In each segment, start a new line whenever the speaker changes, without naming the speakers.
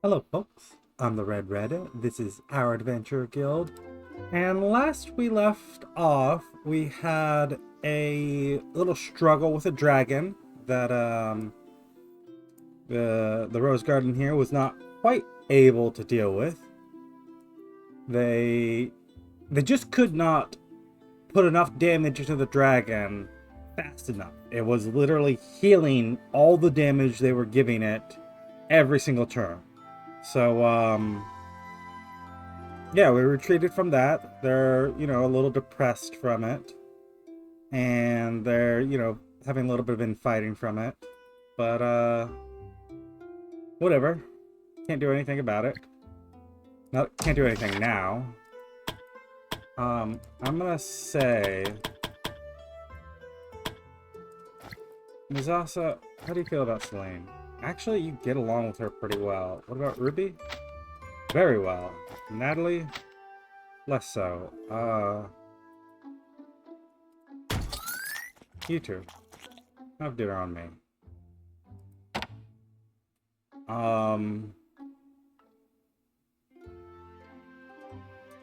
Hello folks, I'm the Red. This is our adventure guild. And last we left off, we had a little struggle with a dragon that the Rose Garden here was not quite able to deal with. They they just could not put enough damage into the dragon fast enough. It was literally healing all the damage they were giving it every single turn. So yeah, we retreated from that. They're, a little depressed from it. And they're, having a little bit of infighting from it. But, whatever. Can't do anything about it. No, can't do anything now. I'm gonna say... Misasa, how do you feel about Selene? Actually, you get along with her pretty well. What about Ruby? Very well. Natalie? Less so. You two. Have dinner on me.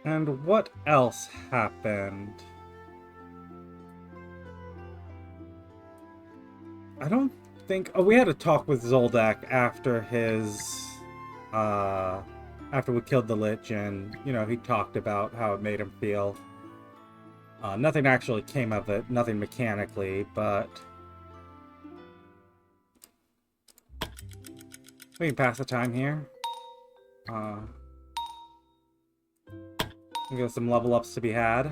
And what else happened? I don't think... Oh, we had a talk with Zoldak after his... after we killed the Lich, and, he talked about how it made him feel. Nothing actually came of it, nothing mechanically, but... we can pass the time here. We got some level ups to be had.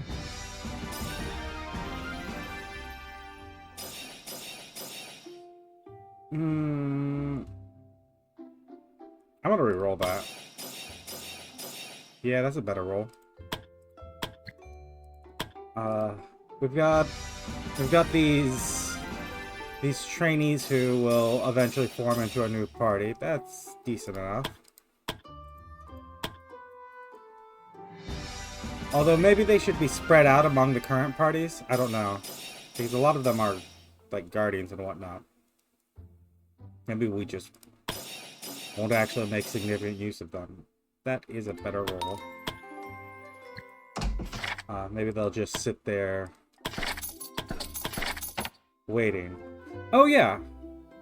I'm gonna re-roll that. Yeah, that's a better roll. We've got these trainees who will eventually form into a new party. That's decent enough. Although maybe they should be spread out among the current parties. I don't know. Because a lot of them are like guardians and whatnot. Maybe we just won't actually make significant use of them. That is a better roll. Maybe they'll just sit there waiting. Oh yeah,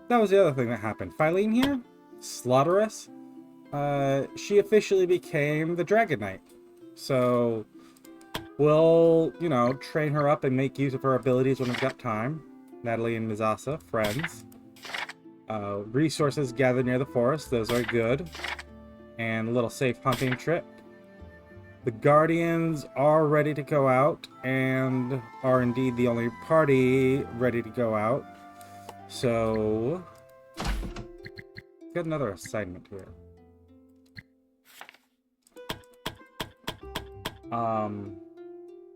that was the other thing that happened. Phylene here, Slaughterous, she officially became the Dragon Knight. So we'll, train her up and make use of her abilities when we've got time. Natalie and Misasa, friends. Resources gathered near the forest, those are good. And a little safe hunting trip. The Guardians are ready to go out, and are indeed the only party ready to go out. So, got another assignment here.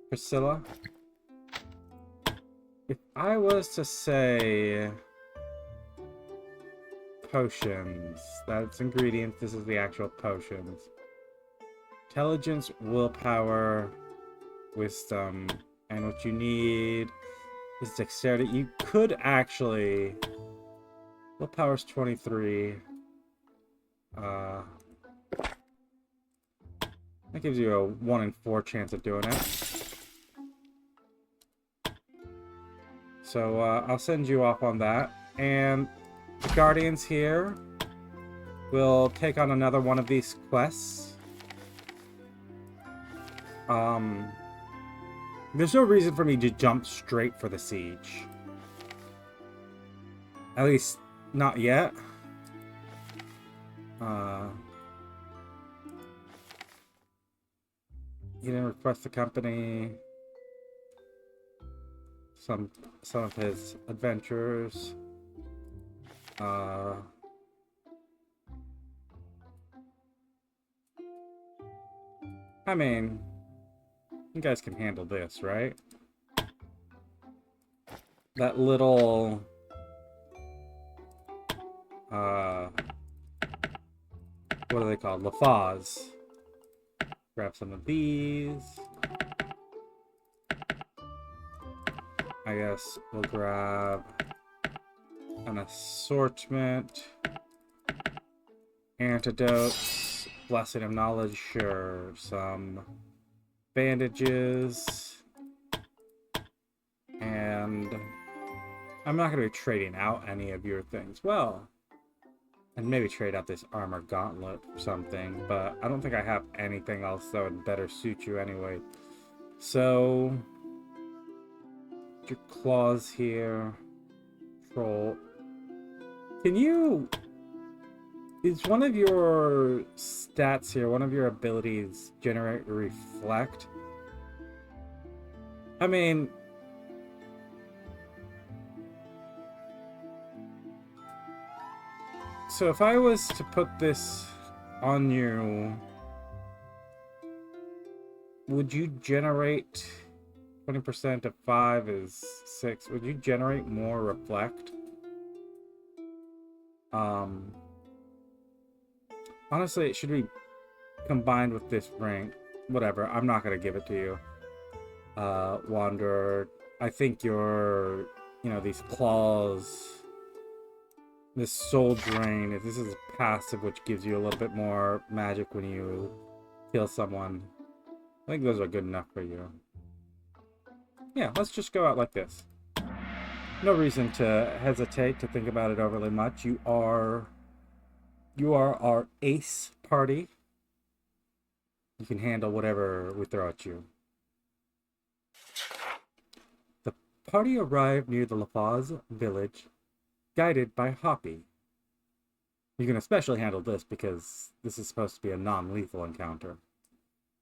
Priscilla. If I was to say potions, that's ingredients, this is the actual potions. Intelligence, willpower, wisdom, and what you need is dexterity. You could actually... willpower's 23. That gives you a 1 in 4 chance of doing it. So I'll send you off on that. And the Guardians here will take on another one of these quests. There's no reason for me to jump straight for the siege. At least, not yet. He didn't request the company. Some of his adventures. I mean, you guys can handle this, right? That little... what are they called? Lephoz. Grab some of these. I guess we'll grab an assortment. Antidotes, blessing of knowledge, sure. Some bandages, and I'm not going to be trading out any of your things. Well, and maybe trade out this armor gauntlet or something, but I don't think I have anything else that would better suit you anyway. So, your claws here, troll. Can you? Is one of your stats here, one of your abilities, generate reflect? I mean, so if I was to put this on you, would you generate 20% of 5 is 6? Would you generate more reflect? Honestly, it should be combined with this ring. Whatever, I'm not gonna give it to you. Wanderer, I think your, these claws, this soul drain, if this is passive, which gives you a little bit more magic when you kill someone, I think those are good enough for you. Yeah, let's just go out like this. No reason to hesitate, to think about it overly much. You are our ace party. You can handle whatever we throw at you. The party arrived near the Lephoz village, guided by Hoppy. You can especially handle this because this is supposed to be a non-lethal encounter.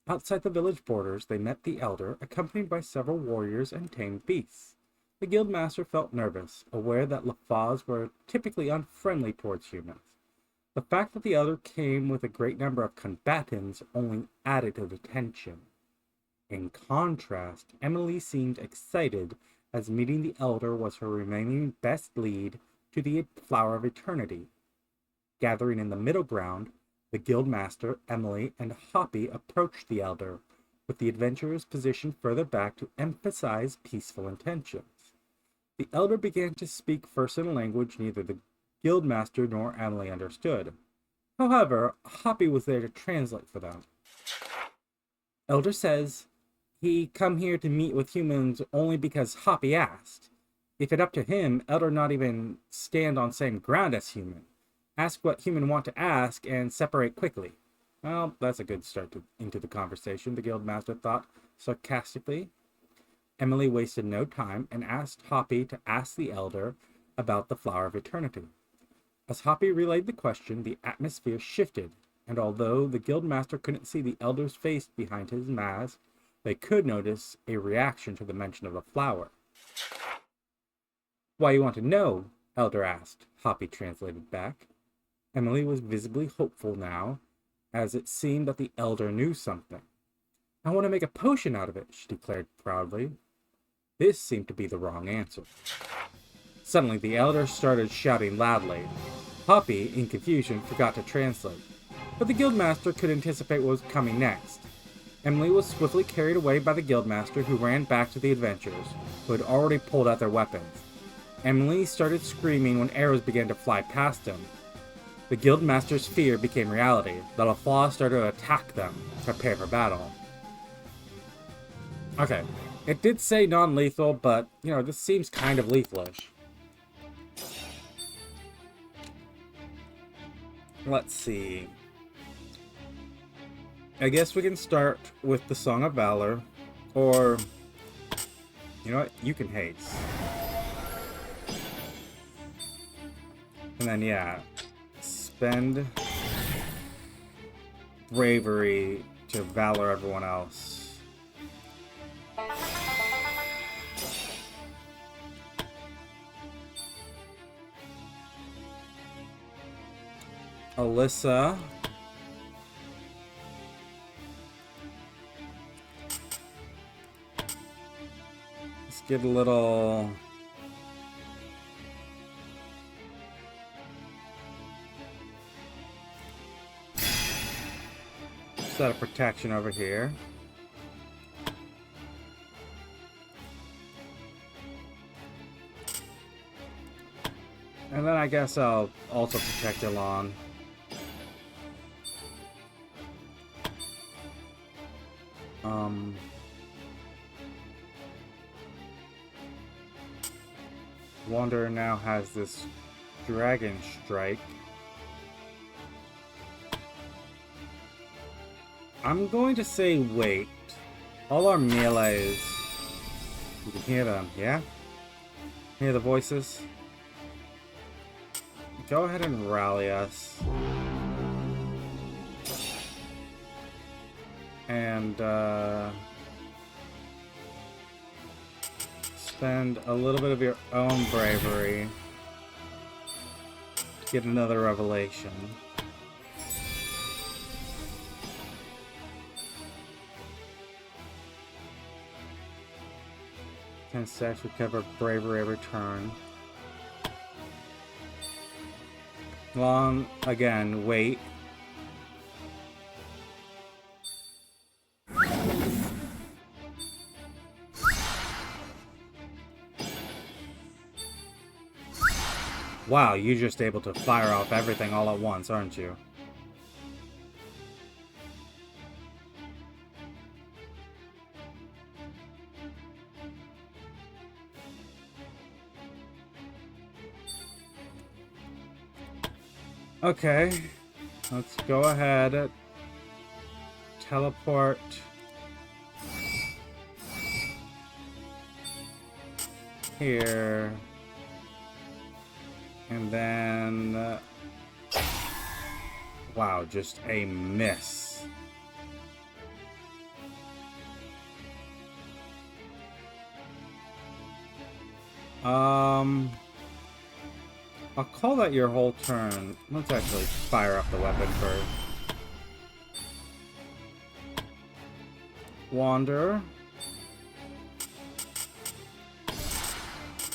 Outside the village borders, they met the Elder, accompanied by several warriors and tamed beasts. The guildmaster felt nervous, aware that Lephoz were typically unfriendly towards humans. The fact that the Elder came with a great number of combatants only added to the tension. In contrast, Emily seemed excited, as meeting the Elder was her remaining best lead to the Flower of Eternity. Gathering in the middle ground, the Guildmaster, Emily, and Hoppy approached the Elder, with the adventurers positioned further back to emphasize peaceful intentions. The Elder began to speak first in a language neither the Guildmaster nor Emily understood. However, Hoppy was there to translate for them. Elder says he come here to meet with humans only because Hoppy asked. If it up to him, Elder not even stand on same ground as human. Ask what human want to ask and separate quickly. Well, that's a good start into the conversation, the Guildmaster thought sarcastically. Emily wasted no time and asked Hoppy to ask the Elder about the Flower of Eternity. As Hoppy relayed the question, the atmosphere shifted, and although the Guildmaster couldn't see the Elder's face behind his mask, they could notice a reaction to the mention of the flower. Why you want to know? Elder asked, Hoppy translated back. Emily was visibly hopeful now, as it seemed that the Elder knew something. I want to make a potion out of it, she declared proudly. This seemed to be the wrong answer. Suddenly, the Elder started shouting loudly. Hoppy, in confusion, forgot to translate, but the Guildmaster could anticipate what was coming next. Emily was swiftly carried away by the Guildmaster, who ran back to the adventurers, who had already pulled out their weapons. Emily started screaming when arrows began to fly past him. The Guildmaster's fear became reality. The Lephoz started to attack them, prepare for battle. Okay, it did say non-lethal, but, this seems kind of lethalish. Let's see. I guess we can start with the Song of Valor, or, you know what, you can haste. And then, yeah, spend bravery to valor everyone else. Alyssa. Let's get a little... set of protection over here. And then I guess I'll also protect Elon. Um... Wanderer now has this Dragon Strike. I'm going to say wait. All our melees... You can hear them, yeah? Hear the voices? Go ahead and rally us. And, spend a little bit of your own bravery to get another revelation. Can stacks recover bravery every turn. Long again, wait. Wow, you're just able to fire off everything all at once, aren't you? Okay, let's go ahead. Teleport. Here. And then... wow, just a miss. I'll call that your whole turn. Let's actually fire up the weapon first. Wander.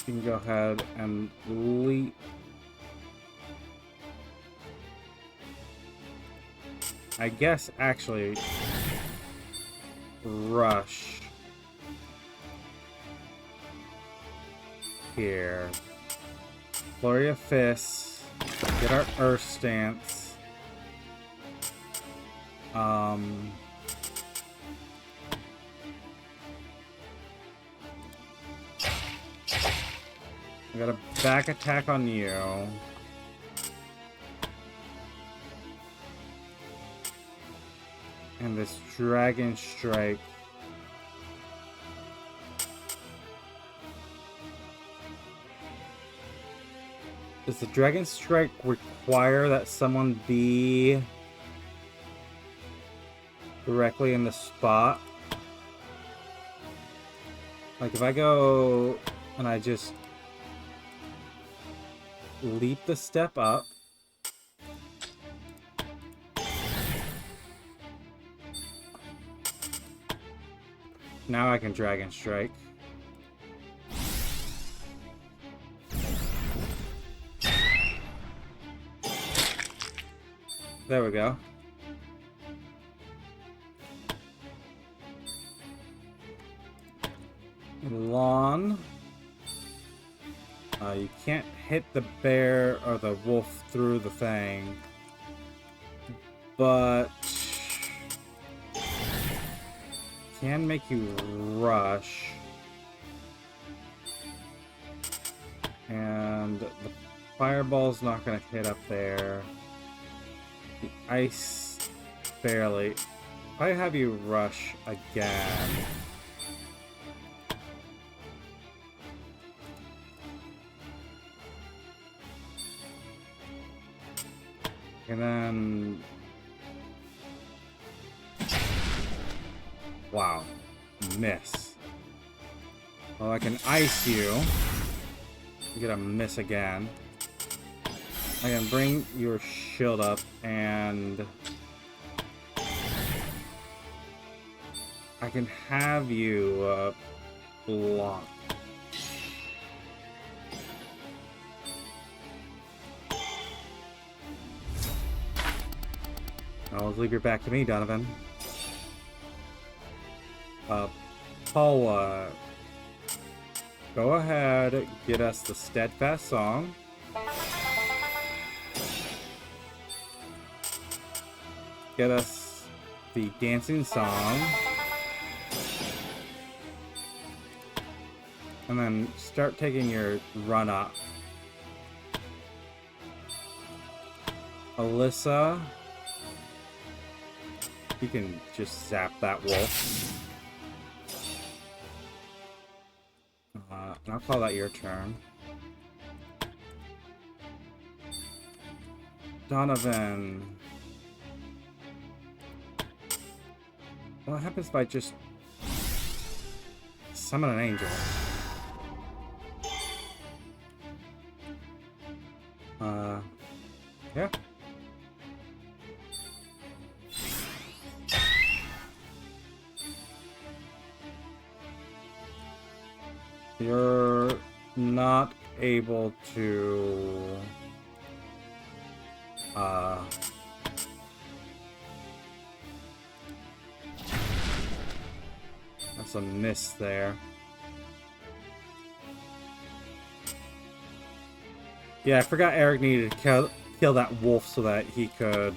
You can go ahead and leap. I guess actually rush here. Flurry of Fists. Get our Earth Stance. I got a back attack on you. And this Dragon Strike. Does the Dragon Strike require that someone be directly in the spot? Like if I go and I just leap the step up. Now I can Dragon Strike. There we go. Lawn. You can't hit the bear or the wolf through the thing. But can make you rush. And the fireball's not gonna hit up there. The ice barely. If I have you rush again. And then... wow. Miss. Well, I can ice you. You get a miss again. I can bring your shield up and... I can have you block. I'll leave your back to me, Donovan. Paula, go ahead, get us the Steadfast Song. Get us the Dancing Song. And then start taking your run up. Alyssa. You can just zap that wolf. And I'll call that your turn. Donovan. What happens if I just summon an angel? Yeah. You're not able to... That's a miss there. Yeah, I forgot Eric needed to kill that wolf so that he could,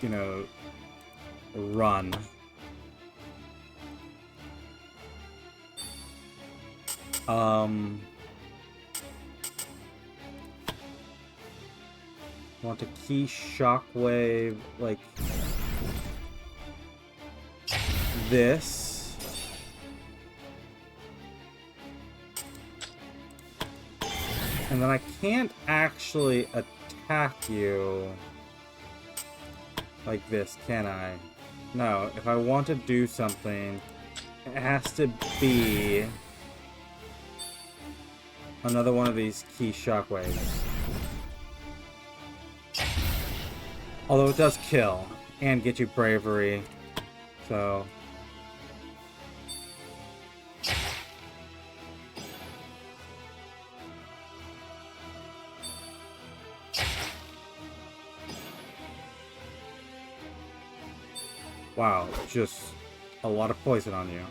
you know, run. Want a key shockwave like this. And then I can't actually attack you like this, can I? No, if I want to do something, it has to be another one of these key shockwaves. Although it does kill and get you bravery, so... Wow, just a lot of poison on you.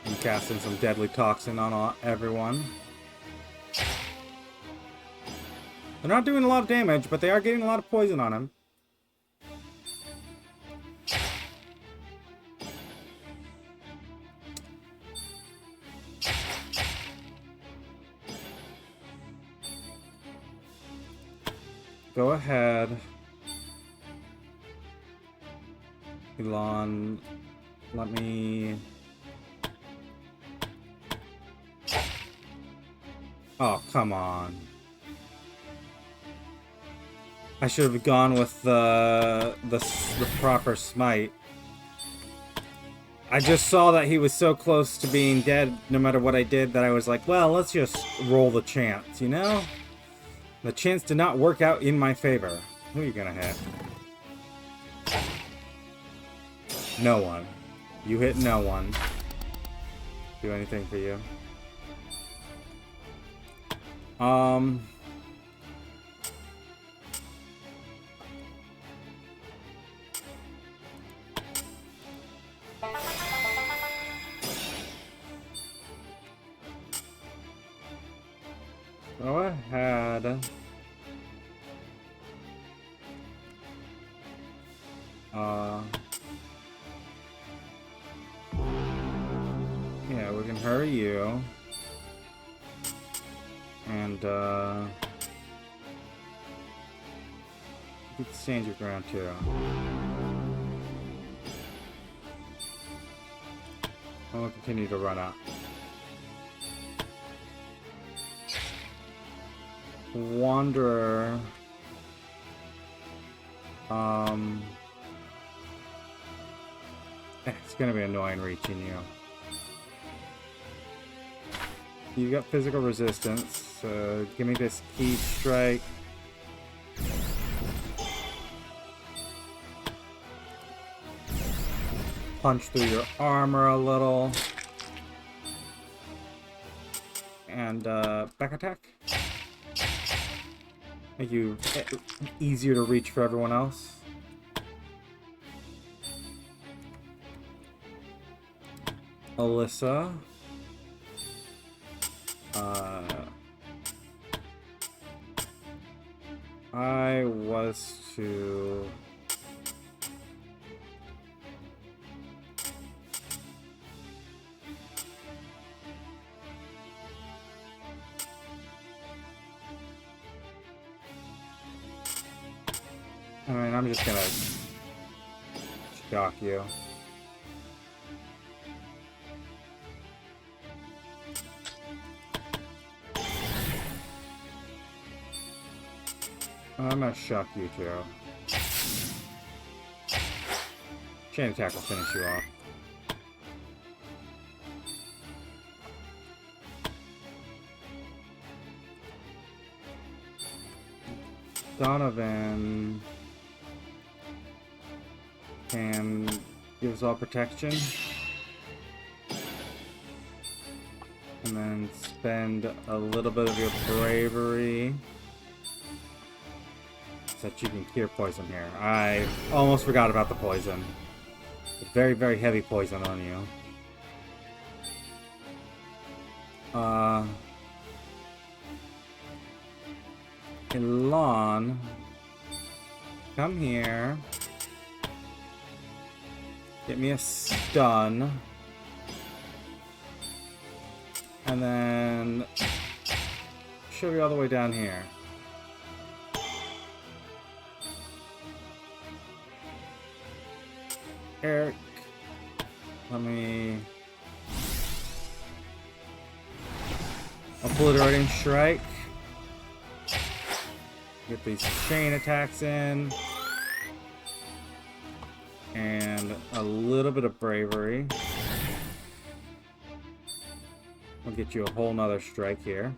I'm casting some deadly toxin on everyone. They're not doing a lot of damage, but they are getting a lot of poison on him. Go ahead. Elon, let me... Oh, come on. I should have gone with the proper smite. I just saw that he was so close to being dead no matter what I did that I was like, well, let's just roll the chance, you know? The chance did not work out in my favor. Who are you gonna hit? No one. You hit no one. Do anything for you. Go ahead. Yeah, we can hurry you. And, you can stand your ground too. I'll continue to run up. Wanderer. It's gonna be annoying reaching you. You got physical resistance, so give me this key strike. Punch through your armor a little. And back attack. Make you easier to reach for everyone else. Alyssa. I was to... I mean, I'm just gonna shock you. I'm gonna shock you too. Chain attack will finish you off. Donovan can give us all protection. And then spend a little bit of your bravery so that you can cure poison here. I almost forgot about the poison. Very, very heavy poison on you. Elon, come here. Get me a stun. And then shove you all the way down here. Eric, let me... Obliterating Strike. Get these chain attacks in. And a little bit of bravery. We'll get you a whole nother strike here.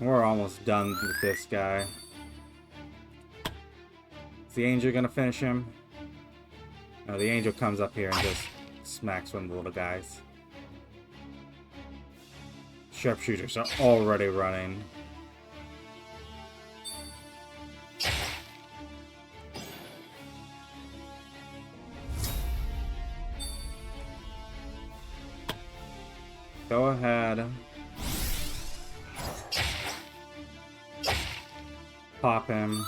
We're almost done with this guy. Is the angel gonna finish him? No, the angel comes up here and just smacks one of the little guys. Sharpshooters are already running. Go ahead. Pop him.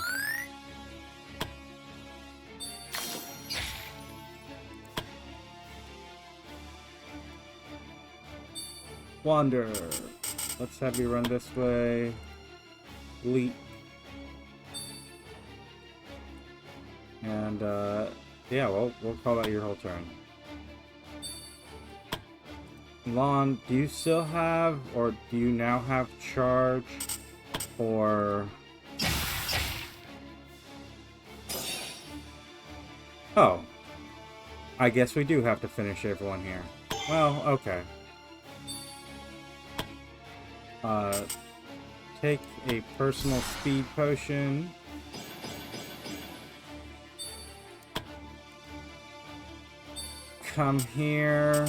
Wander. Let's have you run this way. Leap. And, yeah, we'll call that your whole turn. Lon, do you still have, or do you now have charge? Or... Oh. I guess we do have to finish everyone here. Well, okay. Take a personal speed potion. Come here.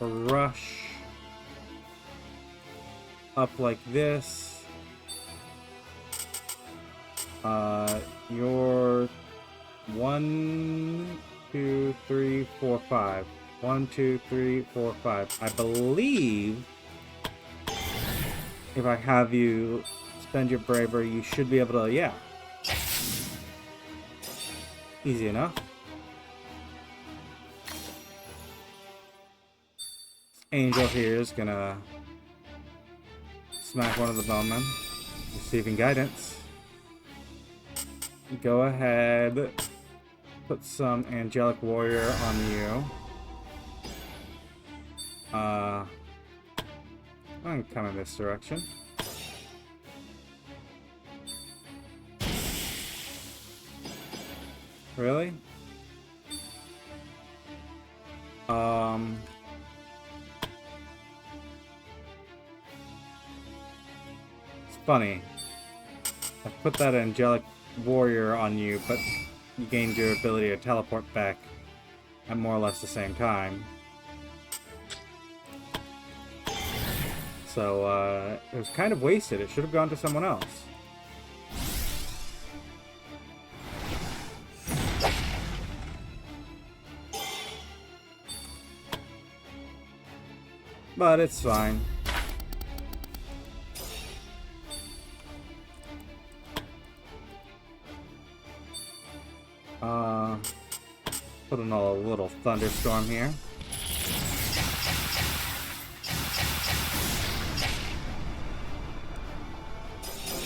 Rush. Up like this. You're 1, 2, 3, 4, 5. 1, 2, 3, 4, 5. I believe if I have you spend your bravery, you should be able to, yeah. Easy enough. Angel here is gonna smack one of the bowmen, receiving guidance. Go ahead, put some angelic warrior on you. I'm gonna come in this direction. Really? It's funny. I put that angelic warrior on you, but you gained your ability to teleport back at more or less the same time. So, it was kind of wasted. It should have gone to someone else. But it's fine. Put in a little thunderstorm here.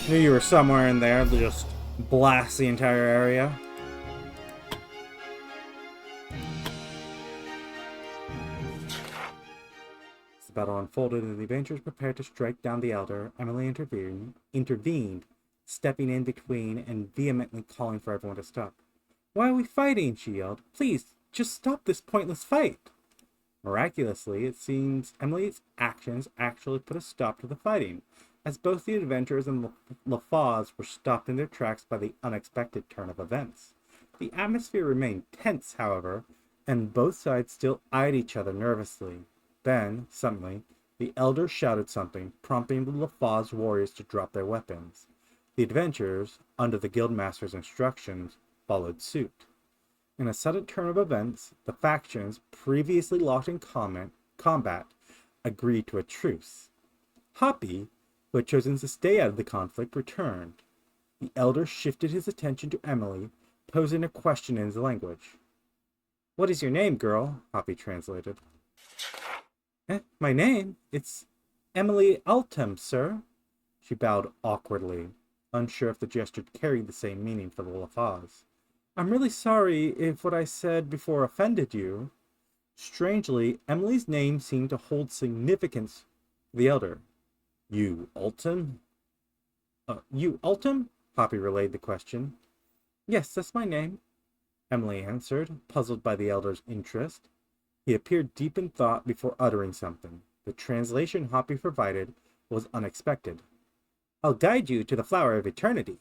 Knew you were somewhere in there to just blast the entire area. As the battle unfolded and the Avengers prepared to strike down the Elder, Emily intervened, stepping in between and vehemently calling for everyone to stop. "Why are we fighting?" she yelled. "Please, just stop this pointless fight." Miraculously, it seems Emily's actions actually put a stop to the fighting, as both the adventurers and Lephoz were stopped in their tracks by the unexpected turn of events. The atmosphere remained tense, however, and both sides still eyed each other nervously. Then, suddenly, the Elder shouted something, prompting the Lephoz warriors to drop their weapons. The adventurers, under the Guildmaster's instructions, followed suit. In a sudden turn of events, the factions, previously locked in combat, agreed to a truce. Hoppy, who had chosen to stay out of the conflict, returned. The Elder shifted his attention to Emily, posing a question in his language. "What is your name, girl?" Hoppy translated. My name? It's Emily Altem, sir." She bowed awkwardly, unsure if the gesture carried the same meaning for the Lephoz. "I'm really sorry if what I said before offended you." Strangely, Emily's name seemed to hold significance for the Elder. "You Altem?" You Altem?" Hoppy relayed the question. "Yes, that's my name," Emily answered, puzzled by the Elder's interest. He appeared deep in thought before uttering something. The translation Hoppy provided was unexpected. "I'll guide you to the Flower of Eternity."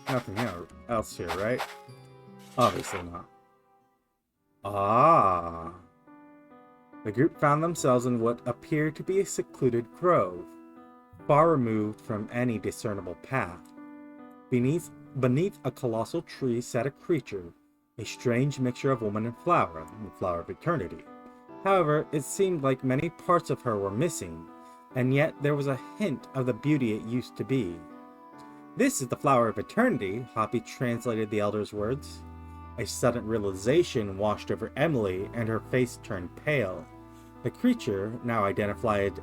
Nothing else here, right? Obviously not. Ah. The group found themselves in what appeared to be a secluded grove, far removed from any discernible path. Beneath a colossal tree sat a creature, a strange mixture of woman and flower, the Flower of Eternity. However, it seemed like many parts of her were missing, and yet there was a hint of the beauty it used to be. "This is the Flower of Eternity," Hoppy translated the Elder's words. A sudden realization washed over Emily, and her face turned pale. The creature, now identified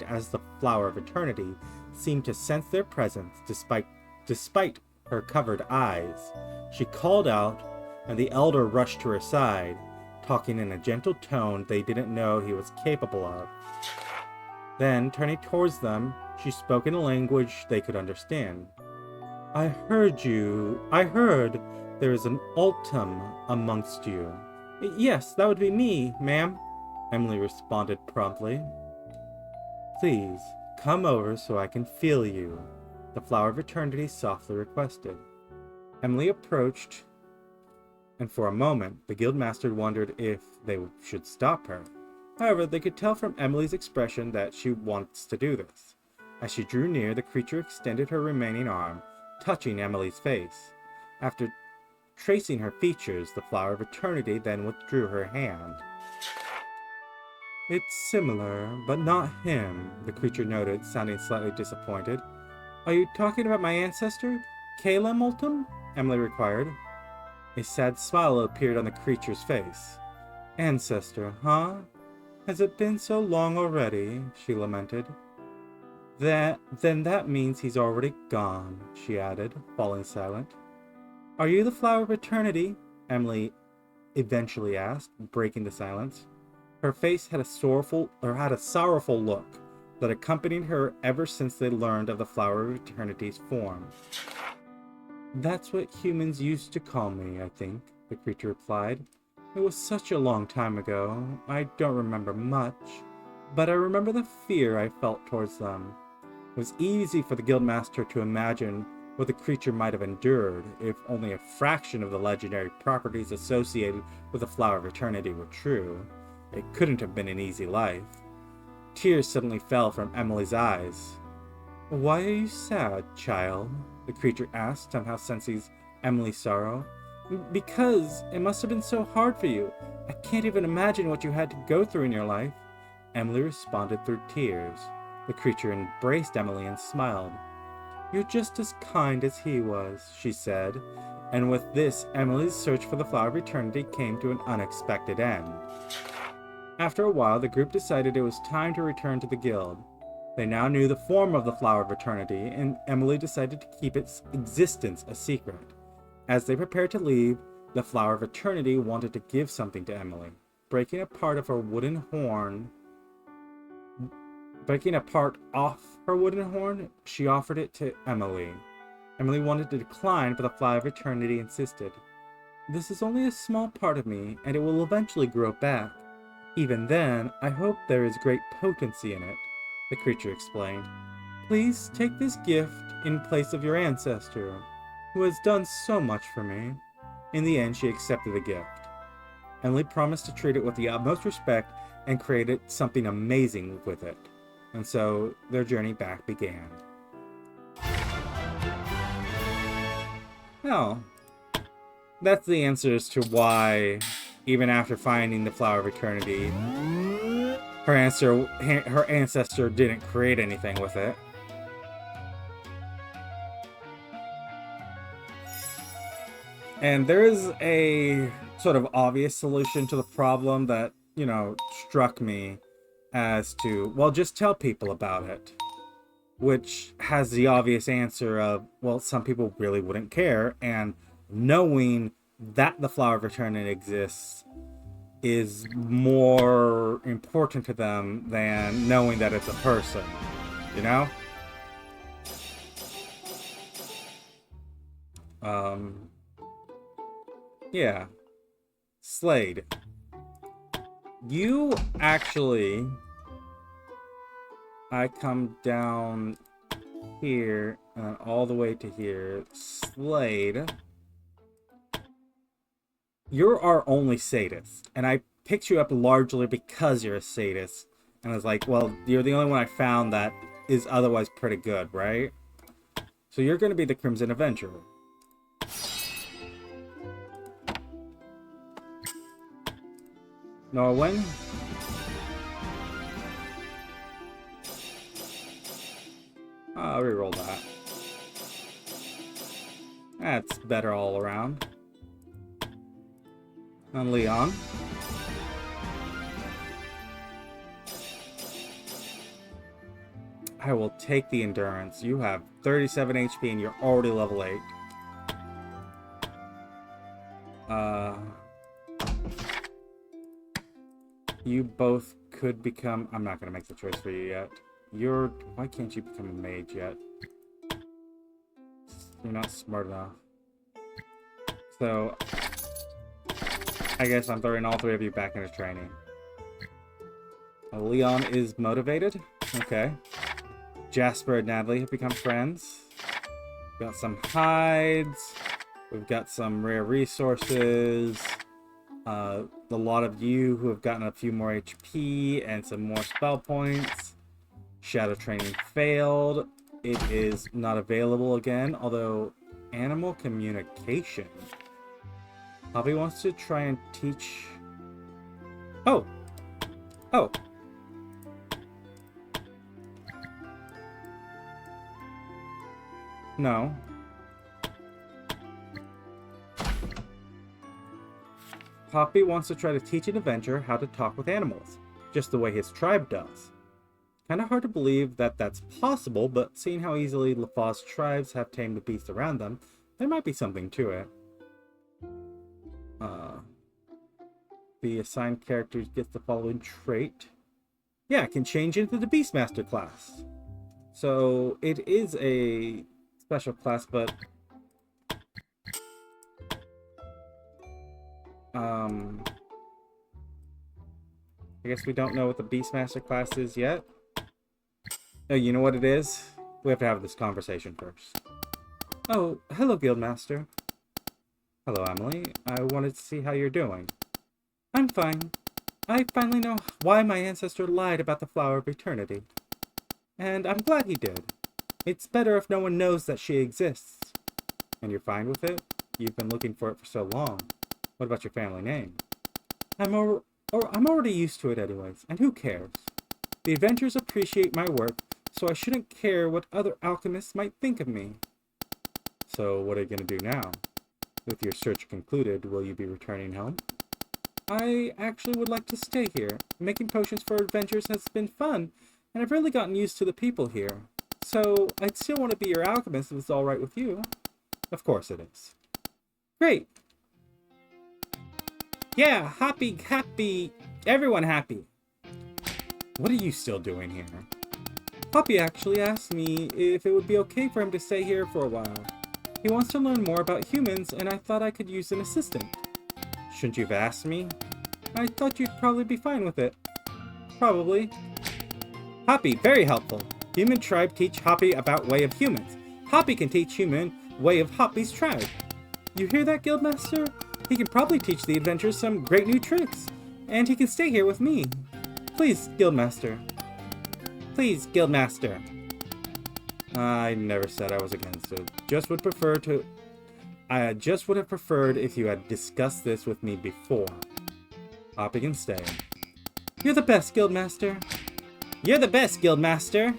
as the Flower of Eternity, seemed to sense their presence despite her covered eyes. She called out, and the Elder rushed to her side, talking in a gentle tone they didn't know he was capable of. Then, turning towards them, she spoke in a language they could understand. I heard there is an Altum amongst you." "Yes, that would be me, ma'am," Emily responded promptly. "Please, come over so I can feel you," the Flower of Eternity softly requested. Emily approached, and for a moment the Guildmaster wondered if they should stop her. However, they could tell from Emily's expression that she wants to do this. As she drew near, the creature extended her remaining arm, touching Emily's face. After tracing her features, the Flower of Eternity then withdrew her hand. "It's similar, but not him," the creature noted, sounding slightly disappointed. "Are you talking about my ancestor, Kayla Multum?" Emily inquired. A sad smile appeared on the creature's face. "Ancestor, huh? Has it been so long already?" she lamented. Then that means he's already gone," she added, falling silent. "Are you the Flower of Eternity?" Emily eventually asked, breaking the silence. Her face had a sorrowful look that accompanied her ever since they learned of the Flower of Eternity's form. "That's what humans used to call me, I think," the creature replied. "It was such a long time ago. I don't remember much, but I remember the fear I felt towards them." It was easy for the Guildmaster to imagine what the creature might have endured if only a fraction of the legendary properties associated with the Flower of Eternity were true. It couldn't have been an easy life. Tears suddenly fell from Emily's eyes. "Why are you sad, child?" the creature asked, somehow sensing Emily's sorrow. "Because it must have been so hard for you. I can't even imagine what you had to go through in your life." Emily responded through tears. The creature embraced Emily and smiled. "You're just as kind as he was," she said. And with this, Emily's search for the Flower of Eternity came to an unexpected end. After a while, the group decided it was time to return to the guild. They now knew the form of the Flower of Eternity, and Emily decided to keep its existence a secret. As they prepared to leave, the Flower of Eternity wanted to give something to Emily. Breaking a part off her wooden horn, she offered it to Emily. Emily wanted to decline, but the Flower of Eternity insisted. "This is only a small part of me, and it will eventually grow back. Even then, I hope there is great potency in it," the creature explained. "Please take this gift in place of your ancestor, who has done so much for me." In the end, she accepted the gift. Emily promised to treat it with the utmost respect and created something amazing with it. And so their journey back began. Oh, that's the answers to why, even after finding the Flower of Eternity, her ancestor didn't create anything with it. And there is a sort of obvious solution to the problem that, struck me as to, well, just tell people about it. Which has the obvious answer of, well, some people really wouldn't care, and knowing that the Flower of Eternity exists is more important to them than knowing that it's a person, you know? Yeah. Slade. You actually... I come down here and all the way to here. Slade. You're our only sadist. And I picked you up largely because you're a sadist. And I was like, well, you're the only one I found that is otherwise pretty good, right? So you're going to be the Crimson Avenger. Norwin? I'll reroll that. That's better all around. And Leon. I will take the endurance. You have 37 HP and you're already level 8. You both could become... I'm not going to make the choice for you yet. Why can't you become a mage yet? You're not smart enough. So, I guess I'm throwing all three of you back into training. Leon is motivated. Okay. Jasper and Natalie have become friends. We've got some hides. We've got some rare resources. A lot of you who have gotten a few more HP and some more spell points. Shadow training failed. It is not available again, although animal communication. Poppy wants to try and teach... Oh! Oh! No. Poppy wants to try to teach an Avenger how to talk with animals, just the way his tribe does. Kind of hard to believe that that's possible, but seeing how easily Lephoz tribes have tamed the beasts around them, there might be something to it. The assigned character gets the following trait. Yeah, it can change into the Beastmaster class. So it is a special class, but I guess we don't know what the Beastmaster class is yet. Oh, you know what it is? We have to have this conversation first. Oh, hello, Guildmaster. Hello, Emily. I wanted to see how you're doing. I'm fine. I finally know why my ancestor lied about the Flower of Eternity. And I'm glad he did. It's better if no one knows that she exists. And you're fine with it? You've been looking for it for so long. What about your family name? I'm already used to it anyways, and who cares? The Avengers appreciate my work, so I shouldn't care what other alchemists might think of me. So what are you gonna do now? With your search concluded, will you be returning home? I actually would like to stay here. Making potions for adventures has been fun, and I've really gotten used to the people here. So, I'd still want to be your alchemist if it's alright with you. Of course it is. Great! Yeah, happy, everyone happy. What are you still doing here? Poppy actually asked me if it would be okay for him to stay here for a while. He wants to learn more about humans, and I thought I could use an assistant. Shouldn't you have asked me? I thought you'd probably be fine with it. Probably. Hoppy, very helpful. Human tribe teach Hoppy about way of humans. Hoppy can teach human way of Hoppy's tribe. You hear that, Guildmaster? He can probably teach the adventurers some great new tricks. And he can stay here with me. Please, Guildmaster. Please, Guildmaster. I never said I was against it. I just would have preferred if you had discussed this with me before. Hoppy can stay. You're the best, Guildmaster. You're the best, Guildmaster.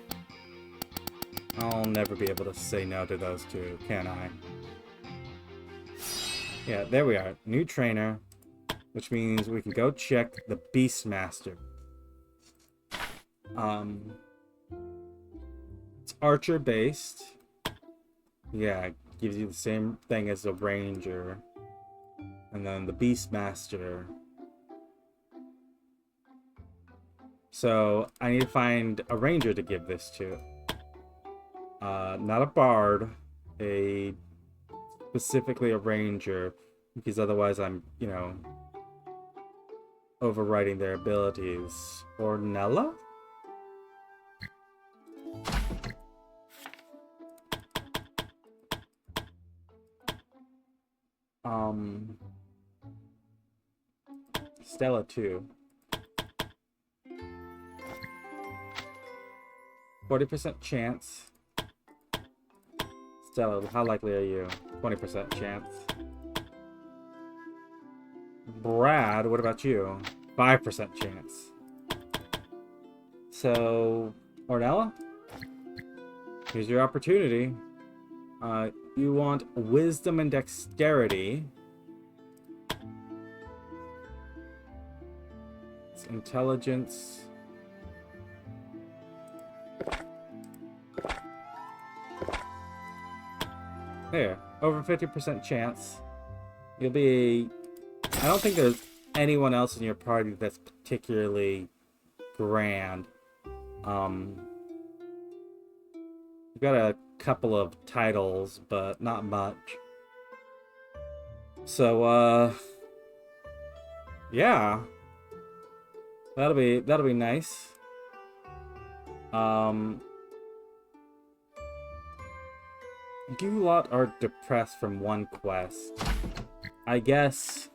I'll never be able to say no to those two, can I? Yeah, there we are. New trainer. Which means we can go check the Beastmaster. It's archer based. Yeah, gives you the same thing as the ranger. And then the Beastmaster. So I need to find a ranger to give this to. Not a bard, specifically a ranger, because otherwise I'm, overriding their abilities. Ornella? Stella too. 40% chance. Stella, how likely are you? 20% chance. Brad, what about you? 5% chance. So, Ornella? Here's your opportunity. You want wisdom and dexterity. It's intelligence. There, over 50% chance. You'll be... I don't think there's anyone else in your party that's particularly grand. You've got a couple of titles, but not much. So, yeah. That'll be nice. You lot are depressed from one quest. I guess.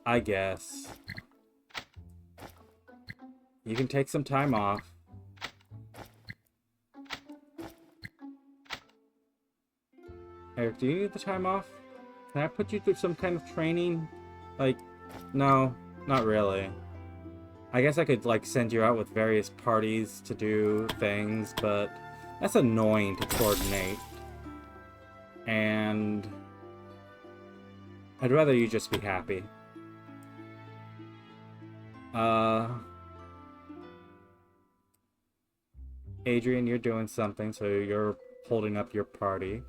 You can take some time off. Eric, do you need the time off? Can I put you through some kind of training? Like, no, not really. I guess I could, send you out with various parties to do things, but that's annoying to coordinate. And I'd rather you just be happy. Adrian, you're doing something, so you're holding up your party.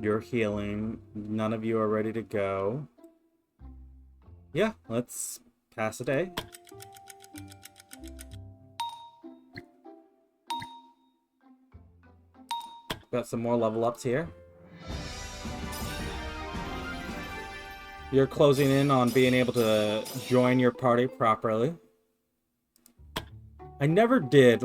You're healing. None of you are ready to go. Yeah, let's pass a day. Got some more level ups here. You're closing in on being able to join your party properly. I never did.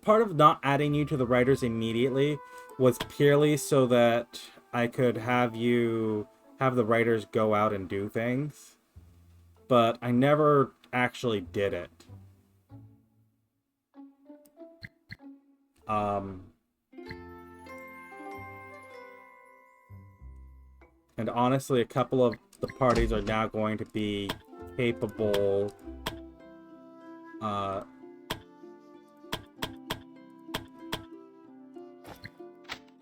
Part of not adding you to the writers immediately was purely so that I could have the writers go out and do things. But I never actually did it. And honestly, a couple of the parties are now going to be capable.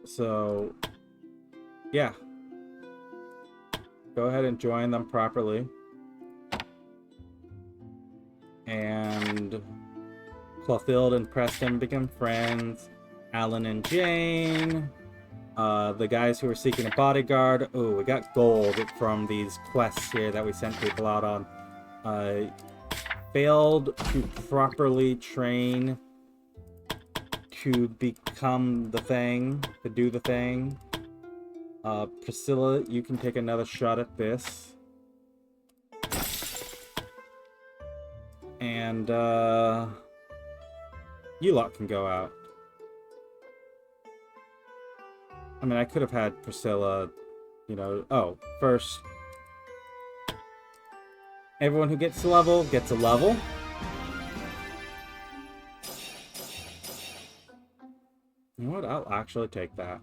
So, yeah. Go ahead and join them properly. And Clothild and Preston become friends. Alan and Jane. The guys who are seeking a bodyguard. Oh, we got gold from these quests here that we sent people out on. Failed to properly train to become the thing, to do the thing. Priscilla, you can take another shot at this. And, you lot can go out. I mean, I could have had Priscilla, you know... Oh, first... Everyone who gets a level, gets a level. You know what? I'll actually take that.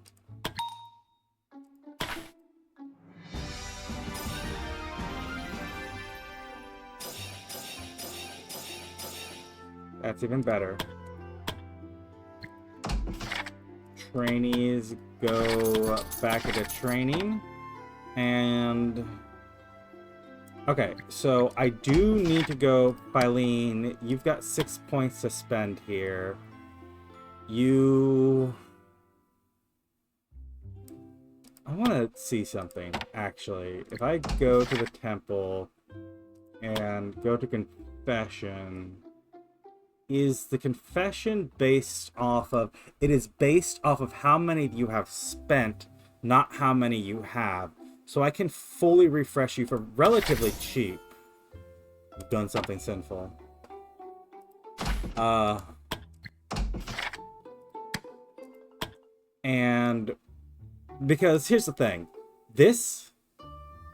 That's even better. Trainees go back into training. And... Okay, so I do need to go... Filene, you've got 6 points to spend here. You... I want to see something, actually. If I go to the temple and go to confession... Is the confession based off of... It is based off of how many you have spent, not how many you have. So I can fully refresh you for relatively cheap. You've done something sinful. And... Because here's the thing. This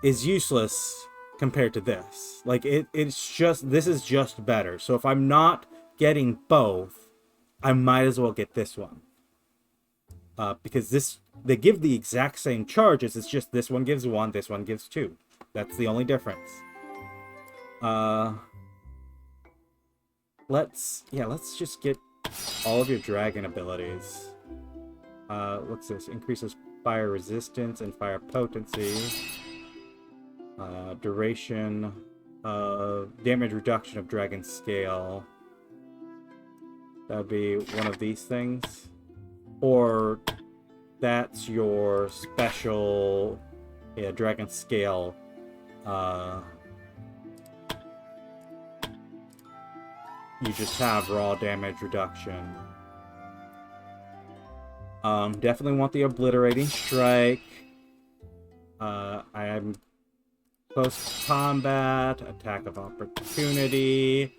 is useless compared to this. Like, it's just... This is just better. So if I'm not... getting both, I might as well get this one. Because this, they give the exact same charges, it's just this one gives 1, this one gives 2. That's the only difference. Let's just get all of your dragon abilities. What's this? Increases fire resistance and fire potency. Duration of damage reduction of dragon scale. That would be one of these things. Or that's your special dragon scale. You just have raw damage reduction. Definitely want the obliterating strike. I am close combat, attack of opportunity.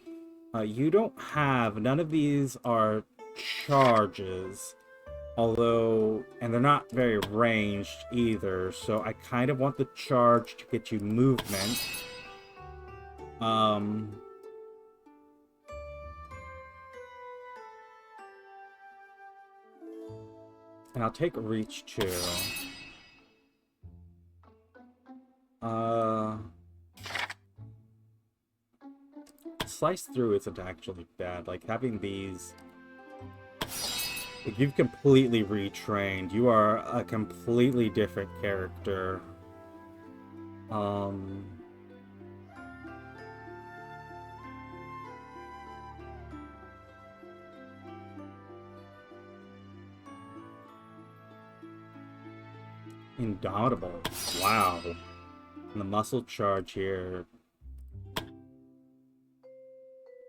You don't have, none of these are charges, although, and they're not very ranged either, so I kind of want the charge to get you movement. And I'll take reach too. Slice through isn't actually bad. Like, having these... If you've completely retrained, you are a completely different character. Indomitable. Wow. And the muscle charge here...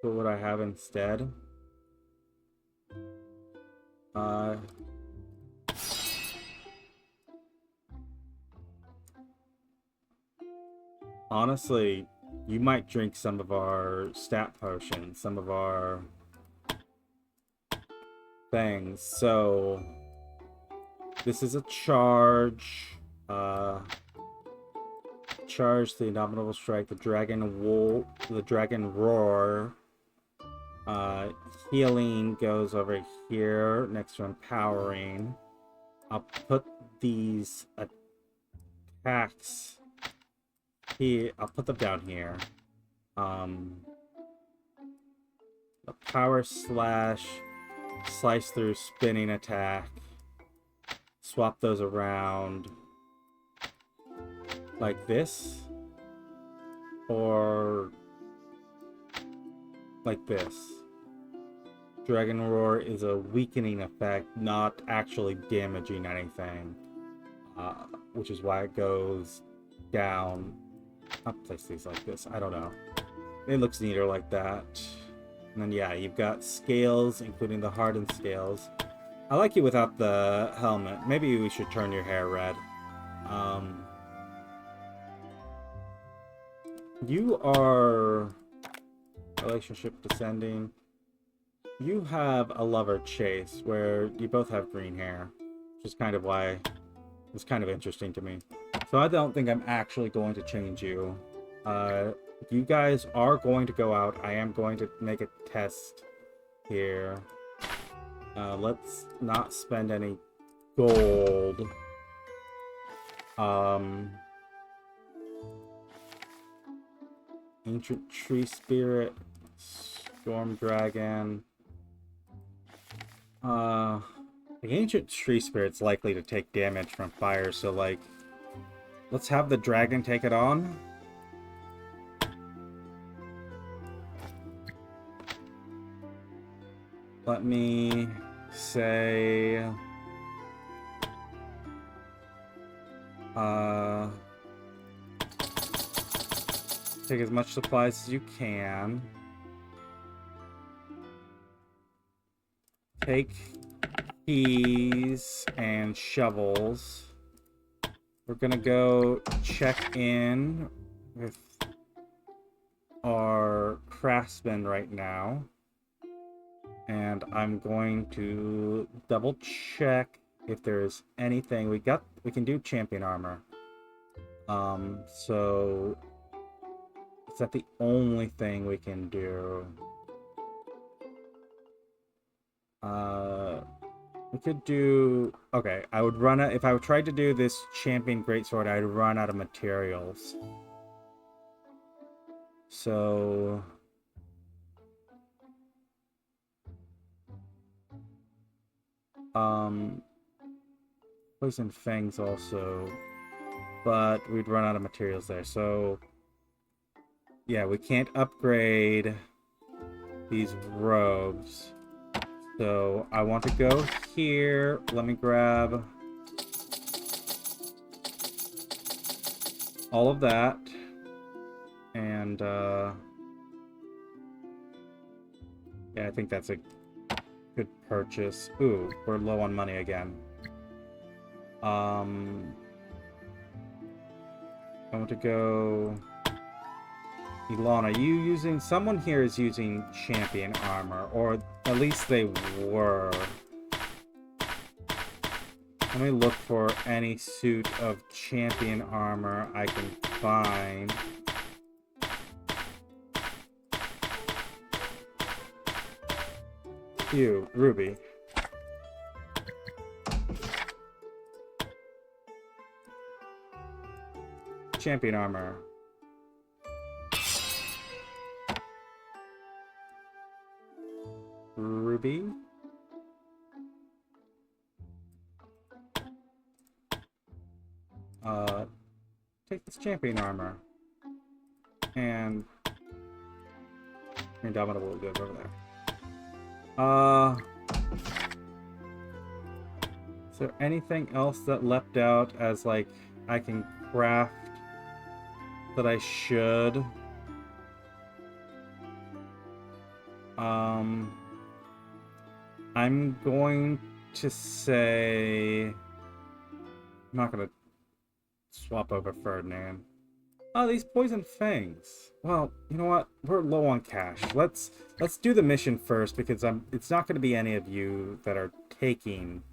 What would I have instead? Honestly, you might drink some of our stat potions, some of our things. So, this is a charge. Charge, the Indomitable Strike, the Dragon Roar. Healing goes over here next to empowering. I'll put these attacks here. I'll put them down here. The power slash, slice through, spinning attack. Swap those around. like this, or like this. Dragon Roar is a weakening effect, not actually damaging anything, which is why it goes down. I'll place these like this. I don't know. It looks neater like that. And then yeah, you've got scales, including the hardened scales. I like you without the helmet. Maybe we should turn your hair red. You are relationship descending. You have a lover chase where you both have green hair, which is kind of why it's kind of interesting to me. So I don't think I'm actually going to change you. You guys are going to go out. I am going to make a test here. Let's not spend any gold. Ancient Tree Spirit, Storm Dragon. The Ancient Tree Spirit's likely to take damage from fire, so like, let's have the dragon take it on. Let me say... take as much supplies as you can. Take keys and shovels. We're gonna go check in with our craftsman right now. And I'm going to double check if there's anything. We can do champion armor. So is that the only thing we can do? We could do... Okay, I would run out... If I tried to do this champion greatsword, I'd run out of materials. So... Poison Fangs also, but we'd run out of materials there. So, yeah, we can't upgrade these robes. So, I want to go here. Let me grab all of that. And, yeah, I think that's a good purchase. Ooh, we're low on money again. I want to go... Ilana, you using... Someone here is using champion armor, or at least they were. Let me look for any suit of champion armor I can find. Ew, Ruby. Champion armor. Ruby. Take this champion armor. And Indomitable will go over there. Is there anything else that leapt out as like I can craft that I should? I'm going to say I'm not gonna swap over Ferdinand. Oh, these poison fangs. Well, you know what? We're low on cash. Let's do the mission first because it's not going to be any of you that are taking.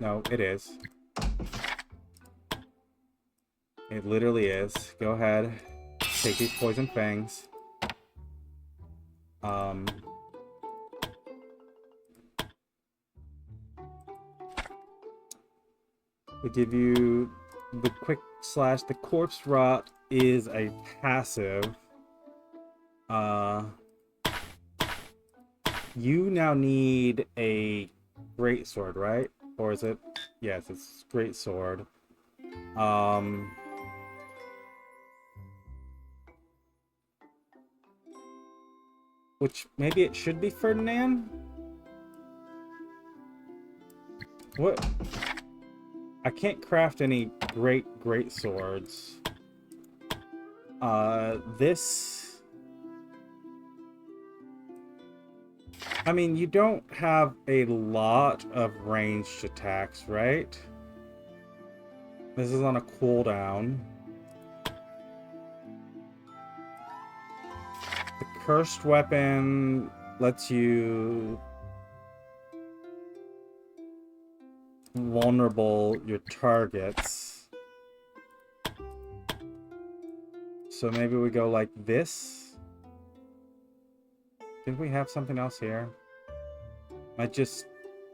No, it is. It literally is. Go ahead. Take these poison fangs. We give you the quick slash. The corpse rot is a passive. You now need a greatsword, right? Or is it? Yes, it's greatsword. Which maybe it should be Ferdinand? What? I can't craft any great swords. This... I mean, you don't have a lot of ranged attacks, right? This is on a cooldown. The cursed weapon lets you vulnerable your targets. So maybe we go like this. Didn't we have something else here? Am I just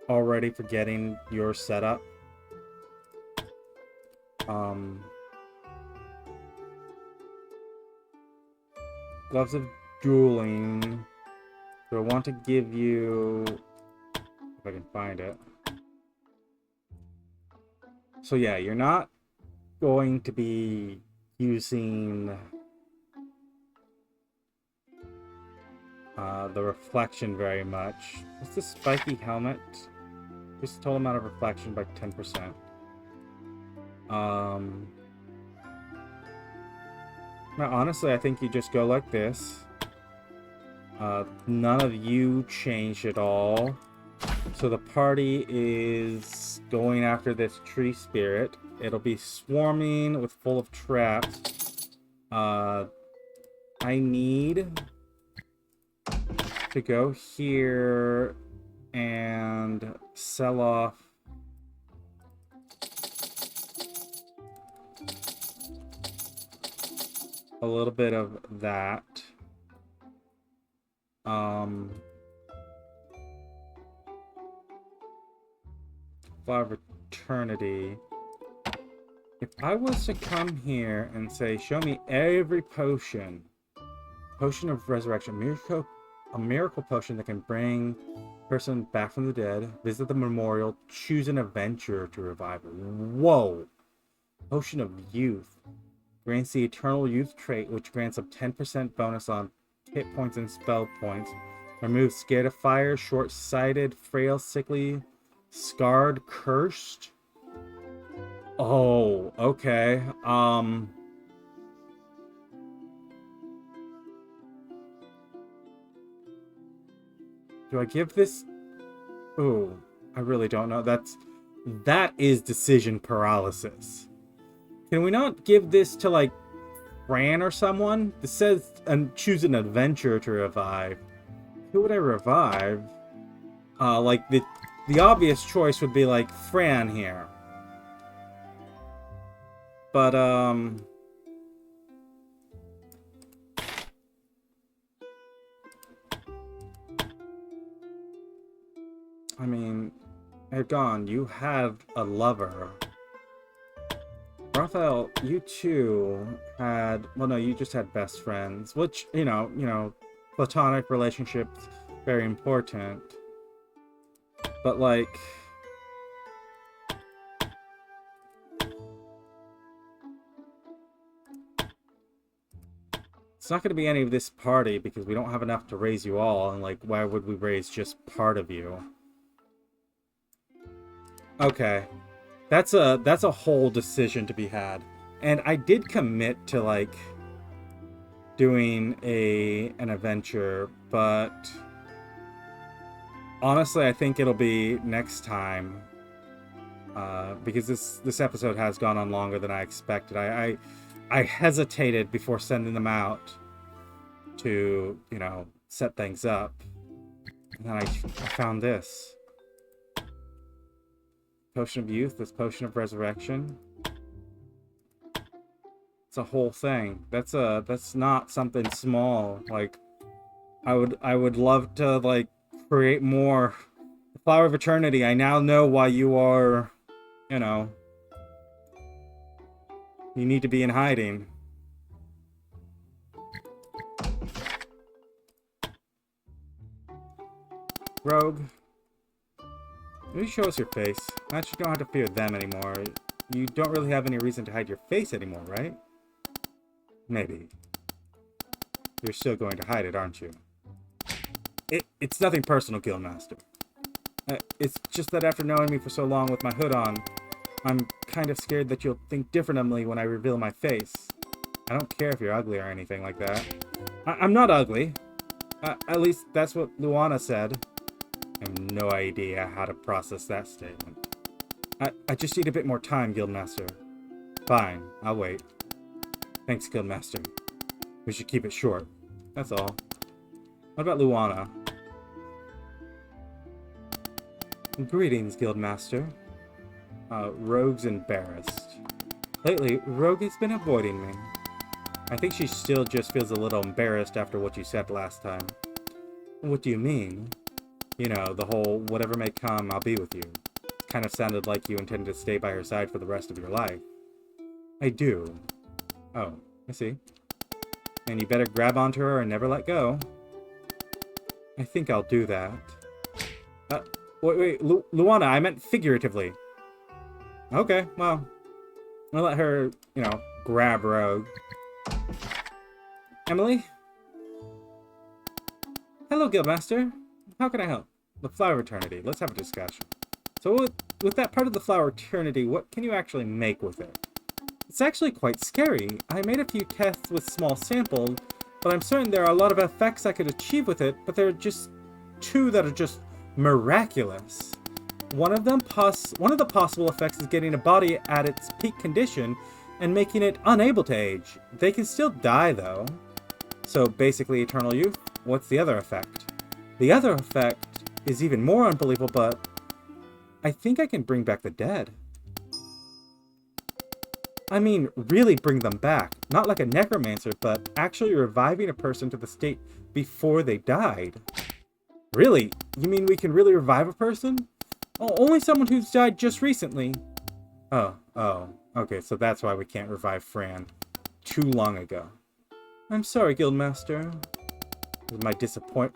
already forgetting your setup? Gloves of dueling. Do I want to give you... if I can find it. So yeah, you're not going to be using the reflection very much. What's this spiky helmet? Just total amount of reflection by 10%. Now, honestly, I think you just go like this. None of you change at all. So the party is going after this tree spirit. It'll be swarming with full of traps. I need to go here and sell off a little bit of that. Flower of Eternity. If I was to come here and say, show me every potion. Potion of Resurrection. A miracle potion that can bring a person back from the dead. Visit the memorial. Choose an adventurer to revive her. Whoa! Potion of Youth. Grants the Eternal Youth trait, which grants a 10% bonus on hit points and spell points. Removes Scared of Fire, Short-Sighted, Frail, Sickly, Scarred, Cursed. Oh, okay. Do I give this... Ooh, I really don't know. That is decision paralysis. Can we not give this to, like, Fran or someone? This says, and choose an adventurer to revive. Who would I revive? Like, the obvious choice would be, like, Fran here. But, I mean, Ergon, you have a lover. Raphael, you too had... Well, no, you just had best friends. Which, you know, platonic relationships, very important. But, like... It's not going to be any of this party because we don't have enough to raise you all. And, like, why would we raise just part of you? Okay. That's a whole decision to be had. And I did commit to, like, doing an adventure, but honestly, I think it'll be next time. Because this episode has gone on longer than I expected. I hesitated before sending them out to, you know, set things up. And then I found this. Potion of Youth, this Potion of Resurrection. It's a whole thing. That's not something small. Like, I would love to, like, create more. The Flower of Eternity, I now know why you are, you know, you need to be in hiding. Rogue. Maybe show us your face. Now you don't have to fear them anymore. You don't really have any reason to hide your face anymore, right? Maybe. You're still going to hide it, aren't you? It's nothing personal, Guildmaster. It's just that after knowing me for so long with my hood on, I'm kind of scared that you'll think different of me when I reveal my face. I don't care if you're ugly or anything like that. I'm not ugly. At least that's what Luana said. I have no idea how to process that statement. I just need a bit more time, Guildmaster. Fine, I'll wait. Thanks, Guildmaster. We should keep it short. That's all. What about Luana? Greetings, Guildmaster. Rogue's embarrassed. Lately, Rogue has been avoiding me. I think she still just feels a little embarrassed after what you said last time. What do you mean? You know, the whole whatever may come, I'll be with you. Kind of sounded like you intended to stay by her side for the rest of your life. I do. Oh, I see. And you better grab onto her and never let go. I think I'll do that. Wait, Luana, I meant figuratively. Okay, well, I'll let her, you know, grab Rogue. Emily? Hello, Guildmaster. How can I help? The Flower Eternity. Let's have a discussion. So with that part of the Flower Eternity, what can you actually make with it? It's actually quite scary. I made a few tests with small samples, but I'm certain there are a lot of effects I could achieve with it, but there are just two that are just miraculous. One of the possible effects is getting a body at its peak condition and making it unable to age. They can still die, though. So basically eternal youth. What's the other effect? The other effect is even more unbelievable, but I think I can bring back the dead. I mean, really bring them back. Not like a necromancer, but actually reviving a person to the state before they died. Really? You mean we can really revive a person? Oh, only someone who's died just recently. Oh, okay, so that's why we can't revive Fran. Too long ago. I'm sorry, Guildmaster.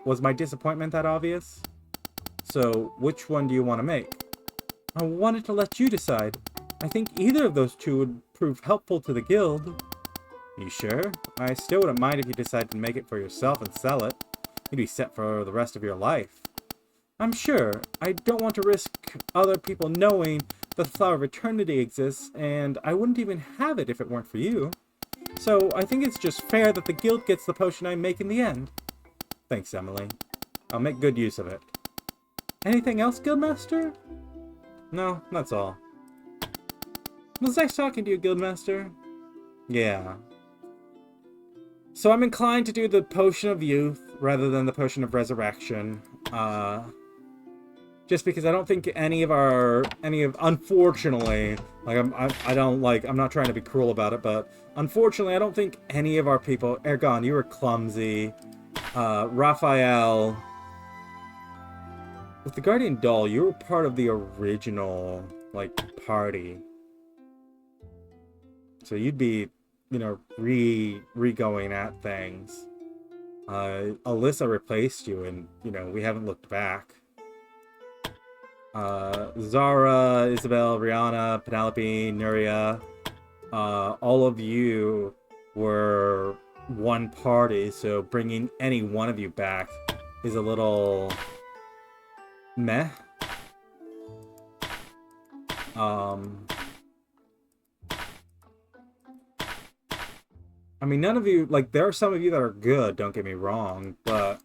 Was my disappointment that obvious? So, which one do you want to make? I wanted to let you decide. I think either of those two would prove helpful to the guild. You sure? I still wouldn't mind if you decided to make it for yourself and sell it. You'd be set for the rest of your life. I'm sure. I don't want to risk other people knowing that the Flower of Eternity exists, and I wouldn't even have it if it weren't for you. So I think it's just fair that the guild gets the potion I make in the end. Thanks, Emily. I'll make good use of it. Anything else, Guildmaster? No, that's all. It was nice talking to you, Guildmaster. Yeah. So I'm inclined to do the Potion of Youth rather than the Potion of Resurrection. Just because I don't think unfortunately, like I'm not trying to be cruel about it, but unfortunately I don't think any of our people, Ergon, you were clumsy. Raphael, with the Guardian Doll, you were part of the original, like, party. So you'd be, you know, re-going at things. Alyssa replaced you, and, you know, we haven't looked back. Zara, Isabel, Rihanna, Penelope, Nuria, all of you were one party, so bringing any one of you back is a little meh. I mean, none of you, like, there are some of you that are good, don't get me wrong, but...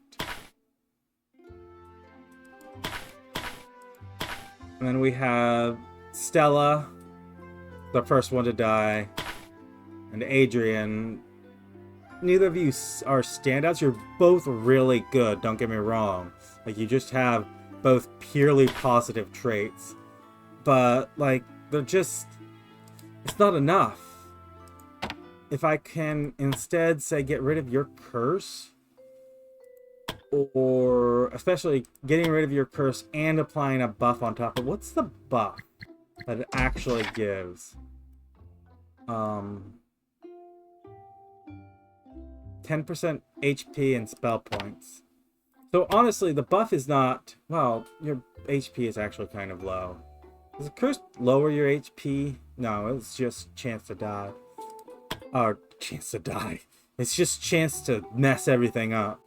And then we have Stella, the first one to die, and Adrian. Neither of you are standouts. You're both really good, don't get me wrong. Like, you just have both purely positive traits. But, like, they're just... It's not enough. If I can instead say get rid of your curse, or especially getting rid of your curse and applying a buff on top of... What's the buff that it actually gives? 10% HP and spell points. So honestly, the buff is not... Well, your HP is actually kind of low. Does the curse lower your HP? No, it's just chance to die. Or chance to die. It's just chance to mess everything up.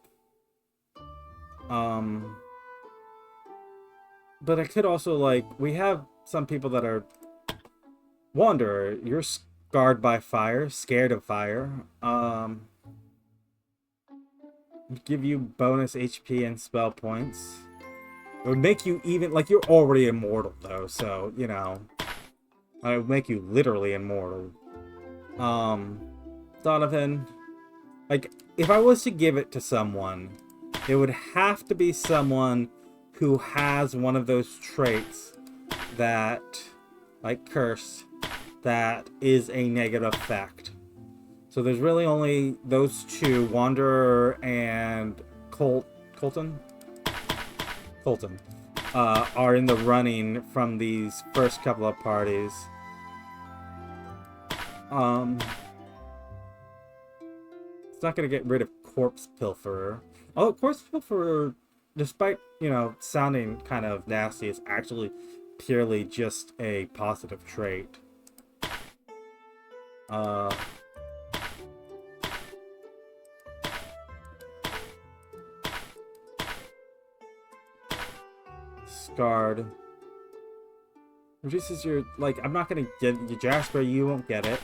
But I could also, like... We have some people that are... Wanderer, you're scarred by fire, scared of fire. Give you bonus HP and spell points. It would make you even, like, you're already immortal though, so, you know, it would make you literally immortal. Donovan, like, if I was to give it to someone, it would have to be someone who has one of those traits that, like Curse, that is a negative effect. So there's really only those two, Wanderer and Colton, are in the running from these first couple of parties. It's not going to get rid of Corpse Pilferer. Oh, Corpse Pilferer, despite, you know, sounding kind of nasty, is actually purely just a positive trait. Scarred. Reduces your, like, I'm not gonna get you, Jasper, you won't get it.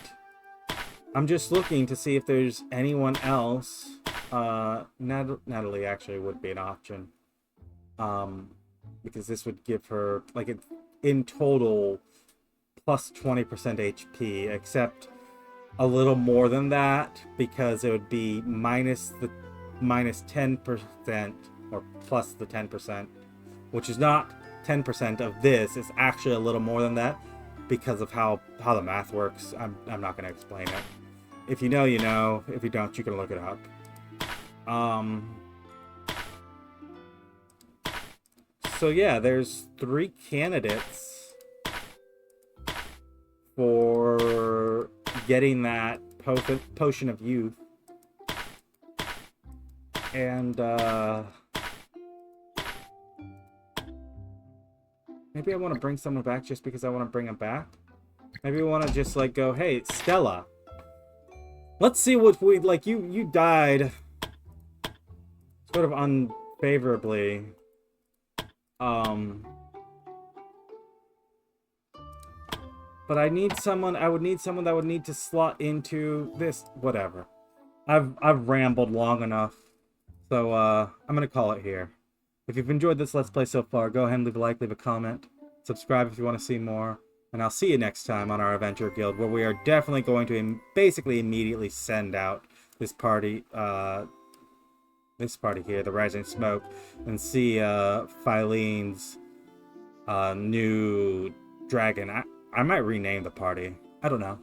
I'm just looking to see if there's anyone else. Natalie actually would be an option. Because this would give her, like, in total, plus 20% HP, except a little more than that, because it would be minus 10%, or plus the 10%, which is not 10% of this. It's actually a little more than that, because of how the math works. I'm not going to explain it. If you know, you know. If you don't, you can look it up. So yeah, there's 3 candidates for getting that potion of youth. And maybe I want to bring someone back just because I want to bring them back. Maybe we want to just, like, go, hey, Stella, let's see what we, like, you died sort of unfavorably. But I would need someone that would need to slot into this, whatever. I've rambled long enough. So, I'm gonna call it here. If you've enjoyed this Let's Play so far, go ahead and leave a like, leave a comment, subscribe if you want to see more, and I'll see you next time on our Adventure Guild, where we are definitely going to basically immediately send out this party here, the Rising Smoke, and see Filene's new dragon. I might rename the party. I don't know.